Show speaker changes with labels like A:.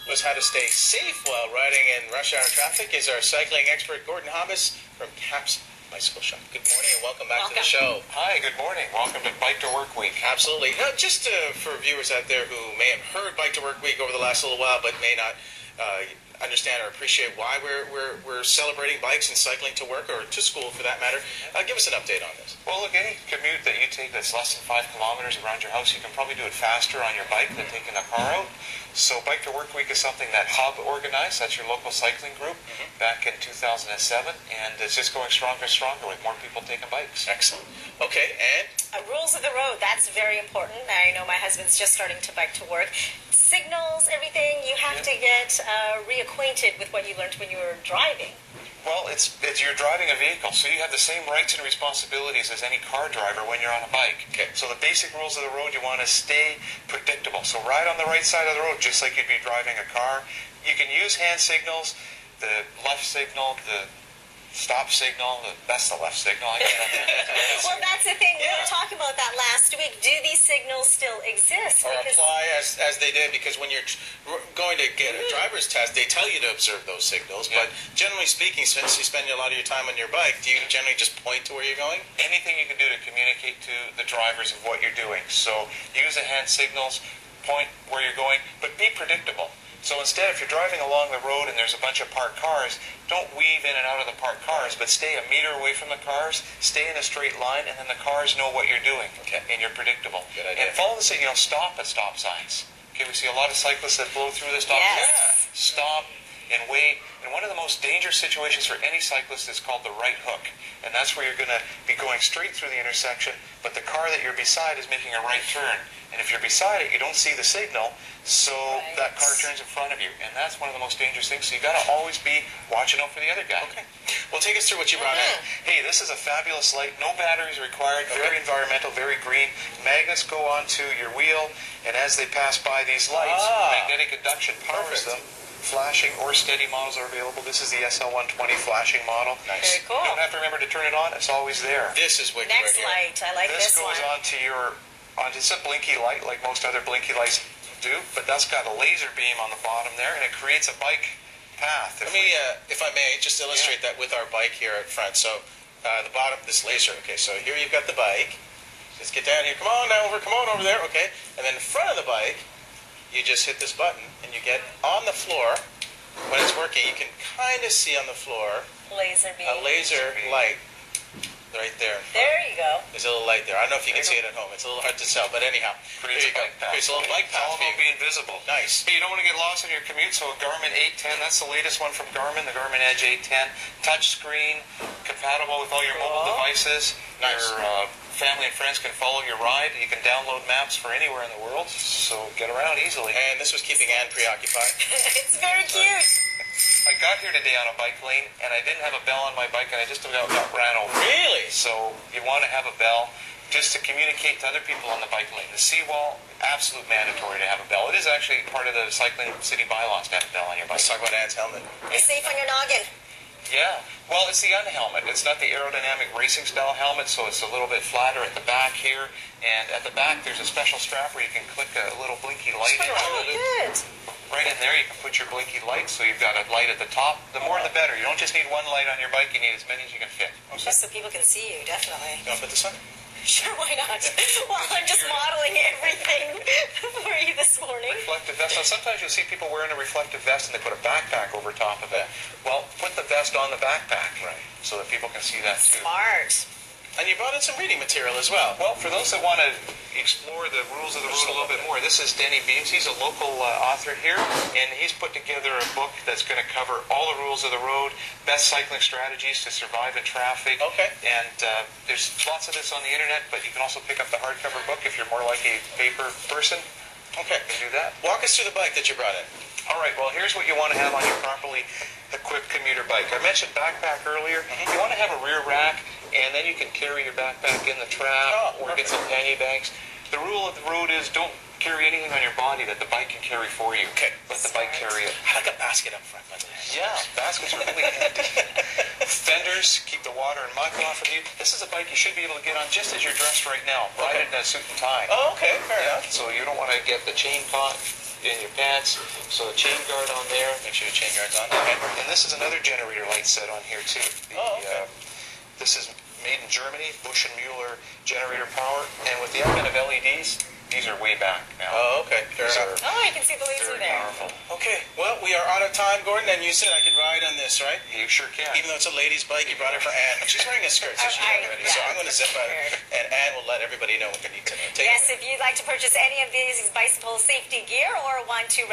A: Was how to stay safe while riding in rush hour traffic is our cycling expert Gord from CAPS Bicycle Shop. Good morning and welcome back to the show.
B: Hi, good morning. Welcome to Bike to Work Week.
A: Absolutely. Just for viewers out there who may have heard Bike to Work Week over the last little while but may not understand or appreciate why we're celebrating bikes and cycling to work or to school for that matter, give us an update on this.
B: Well, look, any commute that you take that's less than 5 kilometers around your house, you can probably do it faster on your bike than taking a car out. So Bike to Work Week is something that Hub organized. That's your local cycling group back in 2007, and it's just going stronger and stronger with more people taking bikes.
A: Excellent. Okay, and?
C: Rules of the road, that's very important. I know my husband's just starting to bike to work. Signals, everything, you have to get reacquainted with what you learned when you were driving.
B: Well, it's you're driving a vehicle, so you have the same rights and responsibilities as any car driver when you're on a bike.
A: Okay.
B: So the basic rules of the road, you want to stay predictable. So ride on the right side of the road, just like you'd be driving a car. You can use hand signals, the left signal, the stop signal, that's the left signal.
C: Well, that's the thing. We were talking about that last week. Do these signals still exist?
A: Or apply as they did, because when you're going to get a driver's test, they tell you to observe those signals. But generally speaking, since you spend a lot of your time on your bike, do you generally just point to where you're going?
B: Anything you can do to communicate to the drivers of what you're doing. So use the hand signals, point where you're going, but be predictable. So instead, if you're driving along the road and there's a bunch of parked cars, don't weave in and out of the parked cars, but stay a meter away from the cars, stay in a straight line, and then the cars know what you're doing, and you're predictable.
A: Good idea.
B: And follow the signal, stop at stop signs. Okay, we see a lot of cyclists that blow through the stop signs.
C: Yes.
B: Stop and wait. And one of the most dangerous situations for any cyclist is called the right hook. And that's where you're going to be going straight through the intersection, but the car that you're beside is making a right turn. And if you're beside it, you don't see the signal, so that car turns in front of you. And that's one of the most dangerous things. So you got to always be watching out for the other guy.
A: Okay. Well, take us through what you brought in.
B: Hey, this is a fabulous light. No batteries required. Very environmental, very green. Magnets go onto your wheel, and as they pass by these lights, magnetic induction powers them. Flashing or steady models are available. This is the SL120 flashing model.
A: Nice.
C: Very cool.
B: You don't have to remember to turn it on. It's always there.
A: This is wicked.
C: Next
A: right
C: light. I like this one.
B: This goes onto your... It's a blinky light like most other blinky lights do, but that's got a laser beam on the bottom there, and it creates a bike path.
A: Let me, if I may, just illustrate that with our bike here at front. So the bottom, this laser. Okay, so here you've got the bike. Just get down here. Come on over there. Okay, and then in front of the bike, you just hit this button, and you get on the floor. When it's working, you can kind of see on the floor
C: Laser beam.
A: a laser light right there.
C: There you go.
A: There's a little light there. I don't know if you can see it at home. It's a little hard to tell, but anyhow.
B: Creates a bike path.
A: Creates a little bike path.
B: It's all about being visible.
A: Nice.
B: Hey, you don't want to get lost in your commute, so a Garmin 810, that's the latest one from Garmin, the Garmin Edge 810. Touch screen, compatible with all your mobile devices.
A: Nice.
B: Your family and friends can follow your ride. You can download maps for anywhere in the world, so get around easily.
A: And this was keeping Anne preoccupied.
C: It's very cute.
B: I got here today on a bike lane, and I didn't have a bell on my bike, and I just about got ran over.
A: Really?
B: So you want to have a bell just to communicate to other people on the bike lane. The seawall, absolute mandatory to have a bell. It is actually part of the cycling city bylaws to have a bell on your bike.
A: Let's talk about Anne's helmet.
C: It's safe on your noggin.
B: Yeah. Well, it's the unhelmet. It's not the aerodynamic racing style helmet, so it's a little bit flatter at the back here. And at the back, there's a special strap where you can click a little blinky light.
C: Oh, good.
B: Right in there, you can put your blinky light, so you've got a light at the top. The more, the better. You don't just need one light on your bike, you need as many as you can fit.
C: Just so people can see you, definitely.
A: You want to put this on?
C: Sure, why not? Well, I'm just modeling everything for you this morning.
B: Reflective vest. Now, sometimes you'll see people wearing a reflective vest and they put a backpack over top of it. Well, put the vest on the backpack, so that people can see that too.
C: Smart.
A: And you brought in some reading material as well.
B: Well, for those that want to explore the rules of the road a little bit more, this is Denny Beams. He's a local author here, and he's put together a book that's going to cover all the rules of the road, best cycling strategies to survive in traffic.
A: Okay.
B: And there's lots of this on the internet, but you can also pick up the hardcover book if you're more like a paper person.
A: Okay.
B: You can do that.
A: Walk us through the bike that you brought in.
B: All right, well, here's what you want to have on your properly equipped commuter bike. I mentioned backpack earlier. You want to have a rear rack, and then you can carry your backpack in the trap or get some pannier bags. The rule of the road is don't carry anything on your body that the bike can carry for you.
A: Okay.
B: Let the bike carry it.
A: I like a basket up front.
B: Yeah, baskets are really handy. Fenders keep the water and muck off of you. This is a bike you should be able to get on just as you're dressed right now. Ride it in a suit and tie.
A: Oh, okay. Fair enough.
B: So you don't want to get the chain caught. in your pants. So a chain guard on there.
A: Make sure your chain guard's on. Okay.
B: And this is another generator light set on here too.
A: Okay.
B: This is made in Germany, Bush and Mueller generator power. And with the advent of LEDs, these are way back now.
A: Oh, okay. Fair
B: These
A: enough.
C: Oh, you can see the laser
B: very
C: there.
B: powerful.
A: Okay, well, we are out of time, Gordon, and you said I could ride on this, right?
B: You sure can.
A: Even though it's a lady's bike, you brought it for Anne. She's wearing a skirt, so she can't already. So I'm going to zip out, and Anne will let everybody know what they need to know. Take it
C: Yes,
A: away.
C: if you'd like to purchase any of these bicycle safety gear or want to